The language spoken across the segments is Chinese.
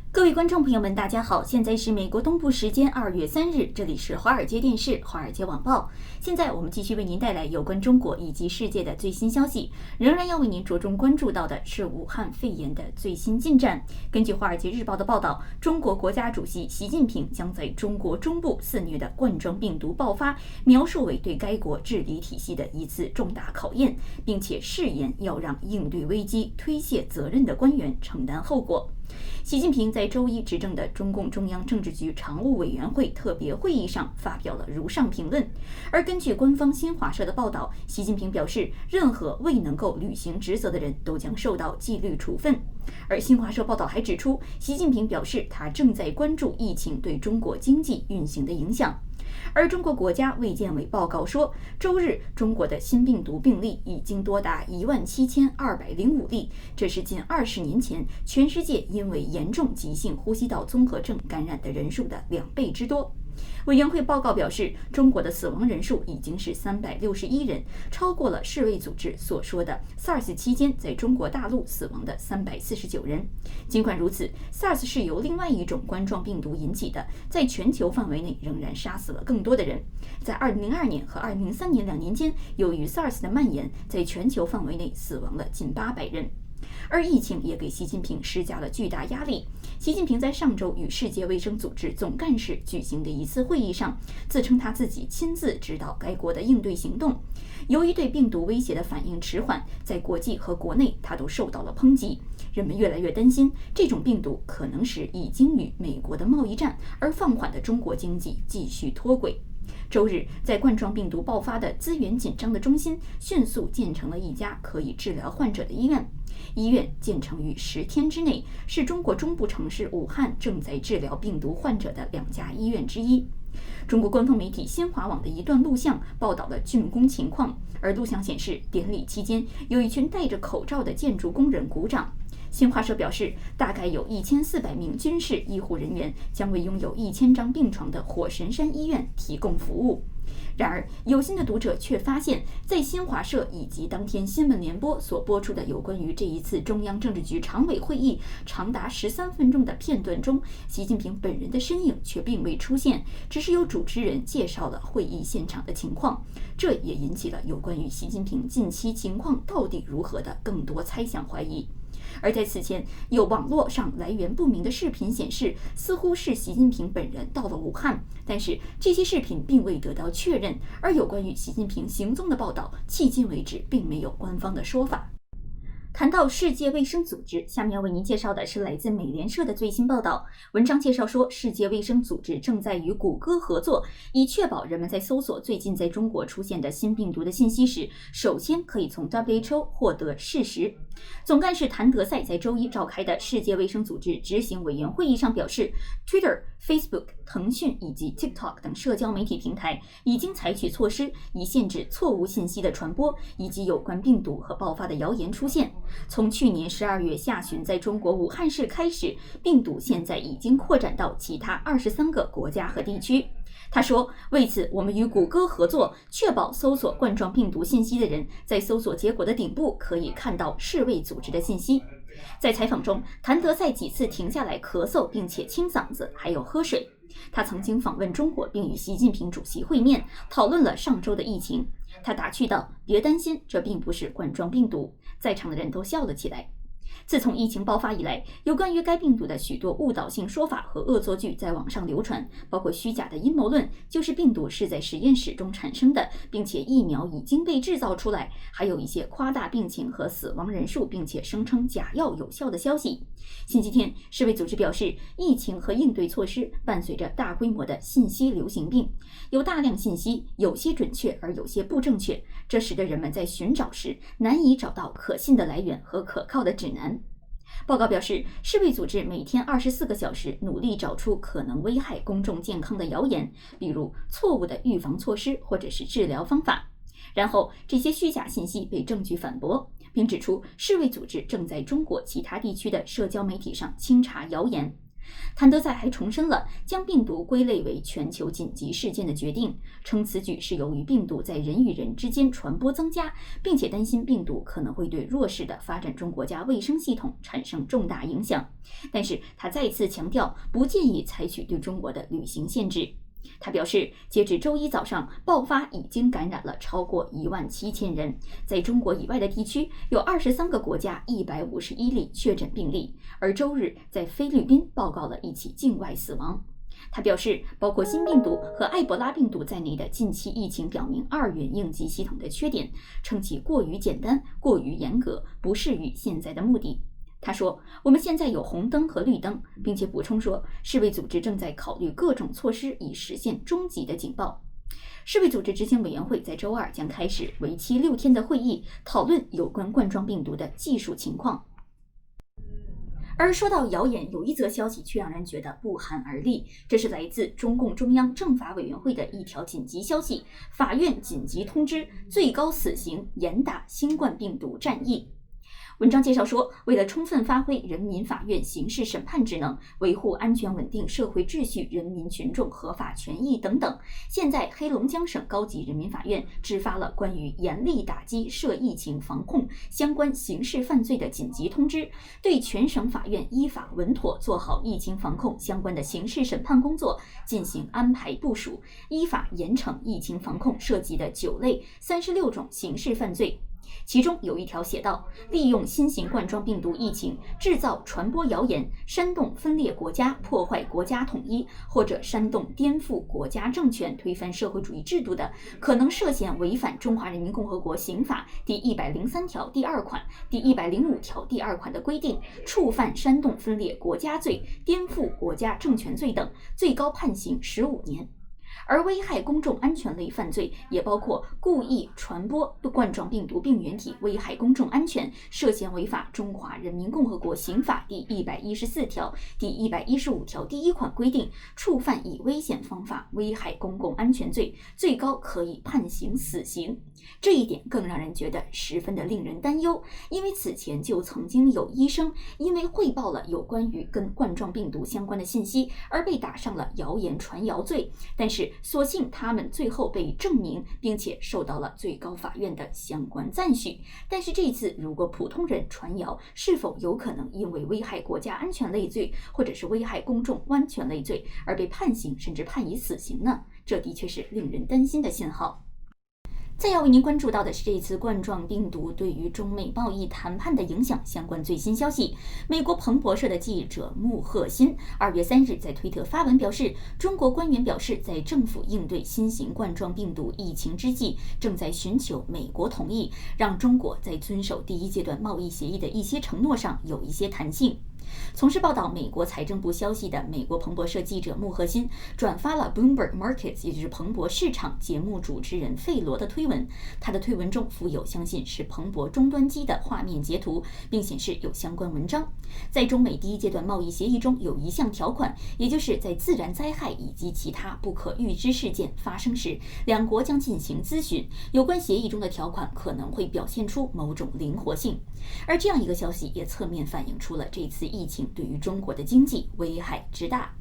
各位观众朋友们，大家好，现在是美国东部时间2月3日，这里是华尔街电视、华尔街网报。现在我们继续为您带来有关中国以及世界的最新消息，仍然要为您着重关注到的是武汉肺炎的最新进展。根据《华尔街日报》的报道，中国国家主席习近平将在中国中部肆虐的冠状病毒爆发描述为对该国治理体系的一次重大考验，并且誓言要让应对危机、推卸责任的官员承担后果。习近平在周一执政的中共中央政治局常务委员会特别会议上发表了如上评论。而根据官方新华社的报道，习近平表示，任何未能够履行职责的人都将受到纪律处分。而新华社报道还指出，习近平表示，他正在关注疫情对中国经济运行的影响。而中国国家卫健委报告说，周日中国的新病毒病例已经多达17205例，这是近20年前全世界因为严重急性呼吸道综合症感染的人数的2倍之多。委员会报告表示，中国的死亡人数已经是361人，超过了世卫组织所说的 SARS 期间在中国大陆死亡的349人。尽管如此， SARS 是由另外一种冠状病毒引起的，在全球范围内仍然杀死了更多的人。在2002年和2003年2年间，由于 SARS 的蔓延，在全球范围内死亡了近800人。而疫情也给习近平施加了巨大压力。习近平在上周与世界卫生组织总干事举行的一次会议上，自称他自己亲自指导该国的应对行动。由于对病毒威胁的反应迟缓，在国际和国内他都受到了抨击。人们越来越担心，这种病毒可能使已经与美国的贸易战而放缓的中国经济继续脱轨。周日，在冠状病毒爆发的资源紧张的中心，迅速建成了一家可以治疗患者的医院。医院建成于10天之内，是中国中部城市武汉正在治疗病毒患者的2家医院之一。中国官方媒体新华网的一段录像报道了竣工情况，而录像显示，典礼期间有一群戴着口罩的建筑工人鼓掌。新华社表示，大概有1400名军事医护人员将为拥有1000张病床的火神山医院提供服务。然而，有心的读者却发现，在新华社以及当天新闻联播所播出的有关于这一次中央政治局常委会议长达13分钟的片段中，习近平本人的身影却并未出现，只是由主持人介绍了会议现场的情况。这也引起了有关于习近平近期情况到底如何的更多猜想怀疑。而在此前，有网络上来源不明的视频显示，似乎是习近平本人到了武汉，但是这些视频并未得到确认。而有关于习近平行踪的报道，迄今为止并没有官方的说法。谈到世界卫生组织，下面为您介绍的是来自美联社的最新报道。文章介绍说，世界卫生组织正在与谷歌合作，以确保人们在搜索最近在中国出现的新病毒的信息时，首先可以从 WHO 获得事实。总干事谭德赛在周一召开的世界卫生组织执行委员会议上表示， Twitter、Facebook、腾讯以及 TikTok 等社交媒体平台已经采取措施，以限制错误信息的传播以及有关病毒和爆发的谣言出现。从去年12月下旬在中国武汉市开始，病毒现在已经扩展到其他23个国家和地区。他说，为此我们与谷歌合作，确保搜索冠状病毒信息的人在搜索结果的顶部可以看到世卫组织的信息。在采访中，谭德赛几次停下来咳嗽，并且清嗓子，还有喝水。他曾经访问中国，并与习近平主席会面，讨论了上周的疫情。他打趣道，别担心，这并不是冠状病毒。在场的人都笑了起来。自从疫情爆发以来，有关于该病毒的许多误导性说法和恶作剧在网上流传，包括虚假的阴谋论，就是病毒是在实验室中产生的，并且疫苗已经被制造出来，还有一些夸大病情和死亡人数，并且声称假药有效的消息。星期天，世卫组织表示，疫情和应对措施伴随着大规模的信息流行病，有大量信息，有些准确而有些不正确，这使得人们在寻找时难以找到可信的来源和可靠的指南。报告表示，世卫组织每天24个小时努力找出可能危害公众健康的谣言，比如错误的预防措施或者是治疗方法。然后这些虚假信息被证据反驳，并指出世卫组织正在中国其他地区的社交媒体上清查谣言。谭德赛还重申了将病毒归类为全球紧急事件的决定，称此举是由于病毒在人与人之间传播增加，并且担心病毒可能会对弱势的发展中国家卫生系统产生重大影响。但是他再次强调，不建议采取对中国的旅行限制。他表示，截至周一早上，爆发已经感染了超过17000人，在中国以外的地区有23个国家151例确诊病例，而周日在菲律宾报告了1起境外死亡。他表示，包括新病毒和埃博拉病毒在内的近期疫情表明2元应急系统的缺点，称其过于简单、过于严格，不适于现在的目的。他说，我们现在有红灯和绿灯，并且补充说，世卫组织正在考虑各种措施以实现终极的警报。世卫组织执行委员会在周二将开始为期6天的会议，讨论有关冠状病毒的技术情况。而说到谣言，有一则消息却让人觉得不寒而栗，这是来自中共中央政法委员会的一条紧急消息，法院紧急通知最高死刑严打新冠病毒战役。文章介绍说，为了充分发挥人民法院刑事审判职能，维护安全稳定社会秩序、人民群众合法权益等等，现在黑龙江省高级人民法院制发了关于严厉打击涉疫情防控相关刑事犯罪的紧急通知，对全省法院依法稳妥做好疫情防控相关的刑事审判工作进行安排部署，依法严惩疫情防控涉及的9类36种刑事犯罪。其中有一条写道，利用新型冠状病毒疫情制造传播谣言，煽动分裂国家、破坏国家统一，或者煽动颠覆国家政权、推翻社会主义制度的，可能涉嫌违反《中华人民共和国刑法》第103条第2款、第105条第2款的规定，触犯煽动分裂国家罪、颠覆国家政权罪等，最高判刑15年。而危害公众安全类犯罪也包括故意传播冠状病毒病原体危害公众安全，涉嫌违法《中华人民共和国刑法》第114条、第115条第1款规定，触犯以危险方法危害公共安全罪，最高可以判刑死刑。这一点更让人觉得十分的令人担忧，因为此前就曾经有医生因为汇报了有关于跟冠状病毒相关的信息而被打上了谣言传谣罪，但是所幸他们最后被证明，并且受到了最高法院的相关赞许。但是这一次，如果普通人传谣，是否有可能因为危害国家安全类罪，或者是危害公众安全类罪而被判刑，甚至判以死刑呢？这的确是令人担心的信号。再要为您关注到的是这一次冠状病毒对于中美贸易谈判的影响相关最新消息。美国彭博社的记者穆赫辛2月3日在推特发文表示，中国官员表示，在政府应对新型冠状病毒疫情之际，正在寻求美国同意，让中国在遵守第1阶段贸易协议的一些承诺上有一些弹性。从事报道美国财政部消息的美国彭博社记者穆赫辛转发了 Bloomberg Markets， 也就是彭博市场节目主持人费罗的推文。他的推文中附有相信是彭博终端机的画面截图，并显示有相关文章。在中美第1阶段贸易协议中有一项条款，也就是在自然灾害以及其他不可预知事件发生时，两国将进行咨询。有关协议中的条款可能会表现出某种灵活性，而这样一个消息也侧面反映出了这次疫情对于中国的经济危害之大。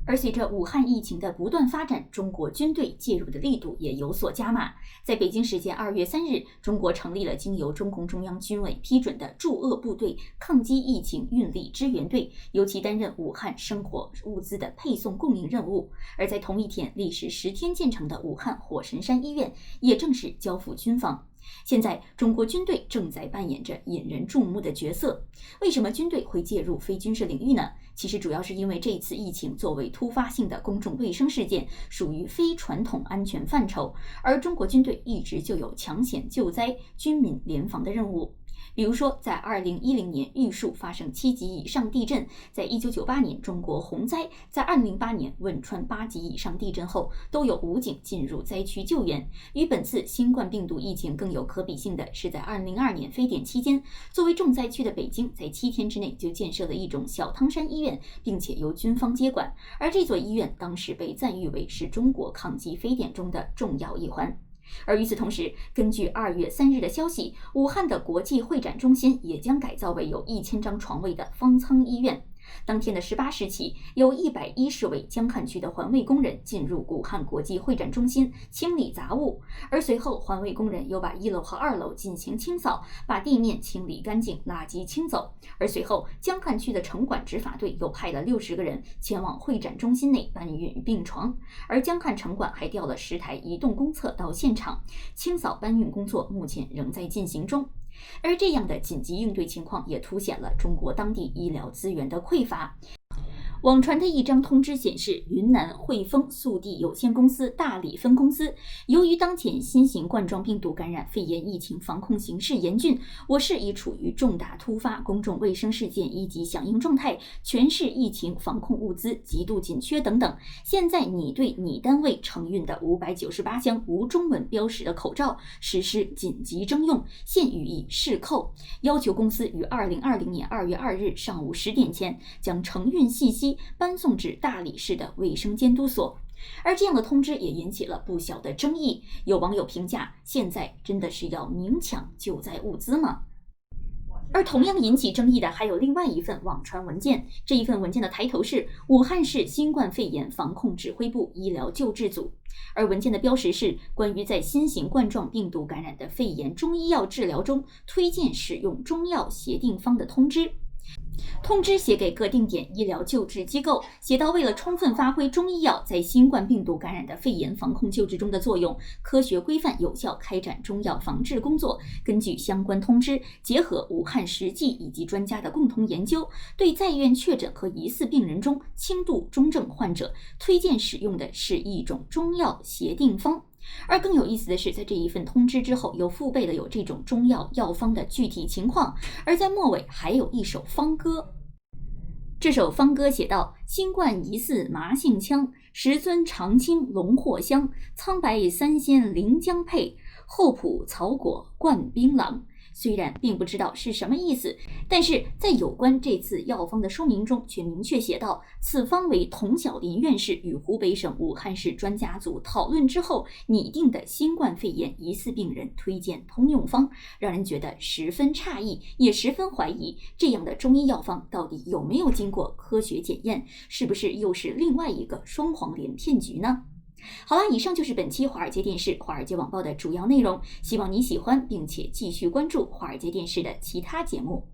而随着武汉疫情的不断发展，中国军队介入的力度也有所加码。在北京时间2月3日，中国成立了经由中共中央军委批准的驻鄂部队抗击疫情运力支援队，由其担任武汉生活物资的配送供应任务。而在同一天，历时10天建成的武汉火神山医院也正式交付军方。现在，中国军队正在扮演着引人注目的角色。为什么军队会介入非军事领域呢？其实主要是因为这一次疫情作为突发性的公众卫生事件，属于非传统安全范畴，而中国军队一直就有抢险救灾、军民联防的任务。比如说，在2010年玉树发生7级以上地震，在1998年中国洪灾，在2008年汶川8级以上地震后，都有武警进入灾区救援。与本次新冠病毒疫情更有可比性的是，在2002年非典期间，作为重灾区的北京，在7天之内就建设了一种小汤山医院，并且由军方接管。而这座医院当时被赞誉为是中国抗击非典中的重要一环。而与此同时，根据2月3日的消息，武汉的国际会展中心也将改造为有1000张床位的方舱医院。当天的18时起，有110位江汉区的环卫工人进入武汉国际会展中心清理杂物，而随后环卫工人又把1楼和2楼进行清扫，把地面清理干净，垃圾清走。而随后，江汉区的城管执法队又派了60个人前往会展中心内搬运病床，而江汉城管还调了10台移动公厕到现场，清扫搬运工作目前仍在进行中。而这样的紧急应对情况也凸显了中国当地医疗资源的匮乏。网传的一张通知显示，云南汇丰速递有限公司大理分公司由于当前新型冠状病毒感染肺炎疫情防控形势严峻，我市已处于重大突发公众卫生事件一级响应状态，全市疫情防控物资极度紧缺等等。现在拟对拟单位承运的598箱无中文标识的口罩实施紧急征用，现予以试扣，要求公司于2020年2月2日上午10点前将承运信息搬送至大理市的卫生监督所。而这样的通知也引起了不小的争议，有网友评价，现在真的是要明抢救灾物资吗？而同样引起争议的还有另外一份网传文件，这一份文件的抬头是武汉市新冠肺炎防控指挥部医疗救治组，而文件的标识是关于在新型冠状病毒感染的肺炎中医药治疗中推荐使用中药协定方的通知。通知写给各定点医疗救治机构，写到为了充分发挥中医药在新冠病毒感染的肺炎防控救治中的作用，科学规范有效开展中药防治工作，根据相关通知，结合武汉实际以及专家的共同研究，对在院确诊和疑似病人中轻度中症患者推荐使用的是一种中药协定方。而更有意思的是，在这一份通知之后又附备了有这种中药药方的具体情况，而在末尾还有一首方歌。这首方歌写道：新冠疑似麻杏枪，10尊长青龙藿香，苍白三鲜临江配，厚朴草果灌槟榔。虽然并不知道是什么意思，但是在有关这次药方的说明中却明确写道，此方为童晓林院士与湖北省武汉市专家组讨论之后拟定的新冠肺炎疑似病人推荐通用方，让人觉得十分诧异，也十分怀疑这样的中医药方到底有没有经过科学检验，是不是又是另外一个双黄连骗局呢？好了，以上就是本期华尔街电视、华尔街网报的主要内容，希望你喜欢，并且继续关注华尔街电视的其他节目。